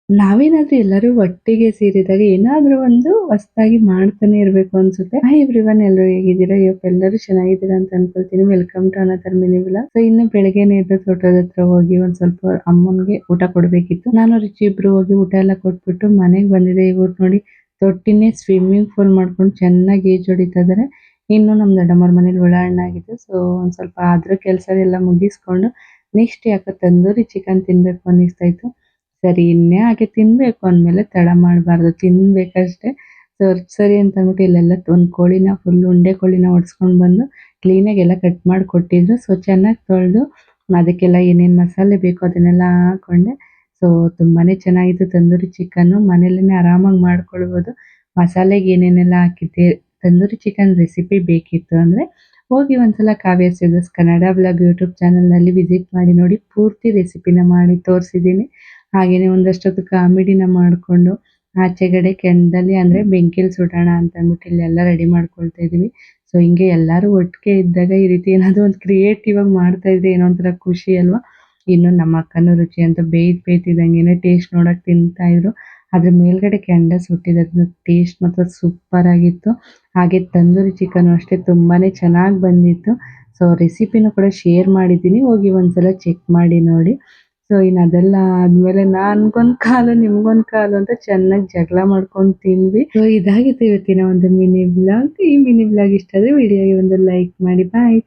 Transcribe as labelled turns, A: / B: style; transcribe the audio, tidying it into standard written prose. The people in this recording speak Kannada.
A: ನಾವೇನಾದ್ರೂ ಎಲ್ಲರೂ ಒಟ್ಟಿಗೆ ಸೇರಿದಾಗ ಏನಾದ್ರೂ ಒಂದು ಹೊಸದಾಗಿ ಮಾಡ್ತಾನೆ ಇರ್ಬೇಕು ಅನ್ಸುತ್ತೆ. ಹಾಯ್ ಎವ್ರಿವನ್, ಎಲ್ಲರೂ ಹೇಗಿದ್ದೀರಾ? ಎಲ್ಲರೂ ಚೆನ್ನಾಗಿದ್ದೀರಾ ಅಂತ ಅನ್ಕೊಳ್ತೀನಿ. Welcome to another mini vlog. So ಇನ್ನು ಬೆಳಗ್ಗೆನೆ ಎದ್ದು ತೋಟದ ಹತ್ರ ಹೋಗಿ ಒಂದ್ ಸ್ವಲ್ಪ ಅಮ್ಮನ್ಗೆ ಊಟ ಕೊಡ್ಬೇಕಿತ್ತು. ನಾನು ರುಚಿ ಇಬ್ರು ಹೋಗಿ ಊಟ ಎಲ್ಲ ಕೊಟ್ಬಿಟ್ಟು ಮನೆಗೆ ಬಂದಿದೆ. ಇವತ್ತು ನೋಡಿ ತೊಟ್ಟಿನೇ ಸ್ವಿಮ್ಮಿಂಗ್ ಪೂಲ್ ಮಾಡ್ಕೊಂಡು ಚೆನ್ನಾಗಿ ಈಜು ಹೊಡಿತಾ ಇದಾರೆ. ಇನ್ನು ನಮ್ ದೊಡ್ಡಮ್ಮರ ಮನೇಲಿ ಒಳಹಣ್ಣ ಆಗಿದೆ. ಸೊ ಒಂದ್ ಸ್ವಲ್ಪ ಅದ್ರ ಕೆಲಸ ಎಲ್ಲ ಮುಗಿಸ್ಕೊಂಡು ನೆಕ್ಸ್ಟ್ ಯಾಕೋ ತಂದೂರಿ ಚಿಕನ್ ತಿನ್ಬೇಕು ಅನ್ನಿಸ್ತಾ ಇತ್ತು. ಸರಿ ಇನ್ನೇ ಹಾಗೆ ತಿನ್ಬೇಕು ಅಂದ್ಮೇಲೆ ತಡ ಮಾಡಬಾರ್ದು, ತಿನ್ಬೇಕಷ್ಟೇ. ಸೊ ಸರಿ ಅಂತ ಅಂದ್ಬಿಟ್ಟು ಇಲ್ಲೆಲ್ಲ ಒಂದು ಕೋಳಿನ ಫುಲ್ ಉಂಡೆ ಕೋಳಿನ ಹೊಡ್ಸ್ಕೊಂಡು ಬಂದು ಕ್ಲೀನಾಗಿ ಎಲ್ಲ ಕಟ್ ಮಾಡಿ ಕೊಟ್ಟಿದ್ರು. ಸೊ ಚೆನ್ನಾಗಿ ತೊಳೆದು ಅದಕ್ಕೆಲ್ಲ ಏನೇನು ಮಸಾಲೆ ಬೇಕು ಅದನ್ನೆಲ್ಲ ಹಾಕೊಂಡೆ. ಸೊ ತುಂಬಾನೇ ಚೆನ್ನಾಗಿತ್ತು ತಂದೂರಿ ಚಿಕನ್ನು. ಮನೇಲೇ ಆರಾಮಾಗಿ ಮಾಡ್ಕೊಳ್ಬೋದು. ಮಸಾಲೆಗೆ ಏನೇನೆಲ್ಲ ಹಾಕಿದ್ದೆ, ತಂದೂರಿ ಚಿಕನ್ ರೆಸಿಪಿ ಬೇಕಿತ್ತು ಅಂದರೆ ಹೋಗಿ ಒಂದ್ಸಲ ಕಾವ್ಯ ಸಿಗಸ್ ಕನ್ನಡ ಬ್ಲಾಗ್ ಯೂಟ್ಯೂಬ್ ಚಾನಲ್ನಲ್ಲಿ ವಿಸಿಟ್ ಮಾಡಿ ನೋಡಿ. ಪೂರ್ತಿ ರೆಸಿಪಿನ ಮಾಡಿ ತೋರಿಸಿದ್ದೀನಿ. ಹಾಗೇನೆ ಒಂದಷ್ಟೊತ್ತು ಕಾಮಿಡಿನ ಮಾಡಿಕೊಂಡು ಆಚೆಗಡೆ ಕೆಂಡದಲ್ಲಿ ಅಂದರೆ ಬೆಂಕಿಲಿ ಸುಡೋಣ ಅಂತ ಅಂದ್ಬಿಟ್ಟು ಇಲ್ಲೆಲ್ಲ ರೆಡಿ ಮಾಡ್ಕೊಳ್ತಾ ಇದ್ದೀವಿ. ಸೊ ಹಿಂಗೆ ಎಲ್ಲರೂ ಒಟ್ಟಿಗೆ ಇದ್ದಾಗ ಈ ರೀತಿ ಏನಾದರೂ ಒಂದು ಕ್ರಿಯೇಟಿವ್ ಆಗಿ ಮಾಡ್ತಾ ಇದ್ರೆ ಏನೋ ಒಂಥರ ಖುಷಿ ಅಲ್ವಾ. ಇನ್ನು ನಮ್ಮ ಅಕ್ಕನೂ ರುಚಿ ಅಂತ ಬೇಯ್ತಿದ್ದಂಗೆ ಟೇಸ್ಟ್ ನೋಡೋಕೆ ತಿಂತಾ ಇದ್ರು. ಅದ್ರ ಮೇಲ್ಗಡೆ ಕೆಂಡ ಸುಟ್ಟಿದ್ದು ಟೇಸ್ಟ್ ಮಾತ್ರ ಸೂಪರ್ ಆಗಿತ್ತು. ಹಾಗೆ ತಂದೂರಿ ಚಿಕನ್ ಅಷ್ಟೇ ತುಂಬಾನೇ ಚೆನ್ನಾಗಿ ಬಂದಿತ್ತು. ಸೊ ರೆಸಿಪಿನೂ ಕೂಡ ಶೇರ್ ಮಾಡಿದ್ದೀನಿ, ಹೋಗಿ ಒಂದ್ಸಲ ಚೆಕ್ ಮಾಡಿ ನೋಡಿ. ಸೊ ಇನ್ನು ಅದೆಲ್ಲ ಆದ್ಮೇಲೆ ನನ್ಗೊಂದು ಕಾಲು ನಿಮ್ಗೊಂದು ಕಾಲು ಅಂತ ಚೆನ್ನಾಗಿ ಜಗಳ ಮಾಡ್ಕೊಂಡು ತಿಂದ್ವಿ. ಸೊ ಇದಾಗಿತ್ತು ಇವತ್ತಿನ ಒಂದು ಮಿನಿ ಬ್ಲಾಗ್. ಈ ಮಿನಿ ಬ್ಲಾಗ್ ಇಷ್ಟ ಆದರೆ ವಿಡಿಯೋಗೆ ಒಂದು ಲೈಕ್ ಮಾಡಿ. ಬಾಯ್.